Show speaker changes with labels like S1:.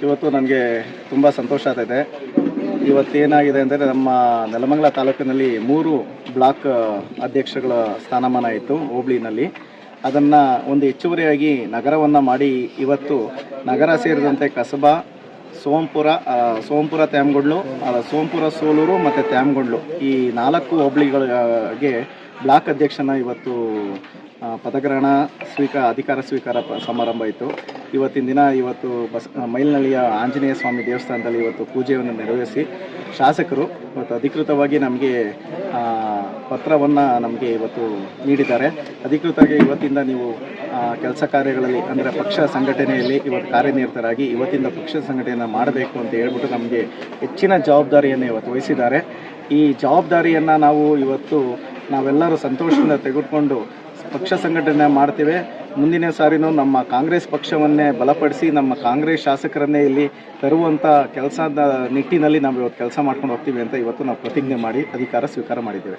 S1: ಇವತ್ತು ನನಗೆ ತುಂಬ ಸಂತೋಷ ಆಗ್ತಾಯಿದೆ. ಇವತ್ತೇನಾಗಿದೆ ಅಂದರೆ ನಮ್ಮ ನೆಲಮಂಗಲ ತಾಲೂಕಿನಲ್ಲಿ 3 ಬ್ಲಾಕ್ ಅಧ್ಯಕ್ಷಗಳ ಸ್ಥಾನಮಾನ ಇತ್ತು ಹೋಬಳಿನಲ್ಲಿ. ಅದನ್ನು ಒಂದು ಹೆಚ್ಚುವರಿಯಾಗಿ ನಗರವನ್ನು ಮಾಡಿ ಇವತ್ತು ನಗರ ಸೇರಿದಂತೆ ಕಸಬಾ, ಸೋಂಪುರ ತ್ಯಾಮಗೊಂಡ್ಲು, ಸೋಂಪುರ ಸೋಲೂರು ಮತ್ತು ತ್ಯಾಮಗೊಂಡ್ಲು ಈ 4 ಹೋಬಳಿಗಳಿಗೆ ಬ್ಲಾಕ್ ಅಧ್ಯಕ್ಷನ ಇವತ್ತು ಪದಗ್ರಹಣ ಅಧಿಕಾರ ಸ್ವೀಕಾರ ಸಮಾರಂಭ ಇತ್ತು. ಇವತ್ತಿನ ದಿನ ಮೈಲ್ನಳ್ಳಿಯ ಆಂಜನೇಯ ಸ್ವಾಮಿ ದೇವಸ್ಥಾನದಲ್ಲಿ ಇವತ್ತು ಪೂಜೆಯನ್ನು ನೆರವೇರಿಸಿ ಶಾಸಕರು ಇವತ್ತು ಅಧಿಕೃತವಾಗಿ ನಮಗೆ ಪತ್ರವನ್ನು ನಮಗೆ ಇವತ್ತು ನೀಡಿದ್ದಾರೆ. ಅಧಿಕೃತವಾಗಿ ಇವತ್ತಿಂದ ನೀವು ಕೆಲಸ ಕಾರ್ಯಗಳಲ್ಲಿ ಅಂದರೆ ಪಕ್ಷ ಸಂಘಟನೆಯಲ್ಲಿ ಇವತ್ತು ಕಾರ್ಯನಿರತರಾಗಿ ಇವತ್ತಿಂದ ಪಕ್ಷ ಸಂಘಟನೆಯನ್ನು ಮಾಡಬೇಕು ಅಂತ ಹೇಳ್ಬಿಟ್ಟು ನಮಗೆ ಹೆಚ್ಚಿನ ಜವಾಬ್ದಾರಿಯನ್ನು ಇವತ್ತು ವಹಿಸಿದ್ದಾರೆ. ಈ ಜವಾಬ್ದಾರಿಯನ್ನು ನಾವೆಲ್ಲರೂ ಸಂತೋಷದಿಂದ ತೆಗೆದುಕೊಂಡು ಪಕ್ಷ ಸಂಘಟನೆ ಮಾಡ್ತೇವೆ. ಮುಂದಿನ ಸಾರಿನೂ ನಮ್ಮ ಕಾಂಗ್ರೆಸ್ ಪಕ್ಷವನ್ನೇ ಬಲಪಡಿಸಿ ನಮ್ಮ ಕಾಂಗ್ರೆಸ್ ಶಾಸಕರನ್ನೇ ಇಲ್ಲಿ ತರುವಂಥ ಕೆಲಸದ ನಿಟ್ಟಿನಲ್ಲಿ ನಾವು ಇವತ್ತು ಕೆಲಸ ಮಾಡ್ಕೊಂಡು ಹೋಗ್ತೀವಿ ಅಂತ ಇವತ್ತು ನಾವು ಪ್ರತಿಜ್ಞೆ ಮಾಡಿ ಅಧಿಕಾರ ಸ್ವೀಕಾರ ಮಾಡಿದ್ದೇವೆ.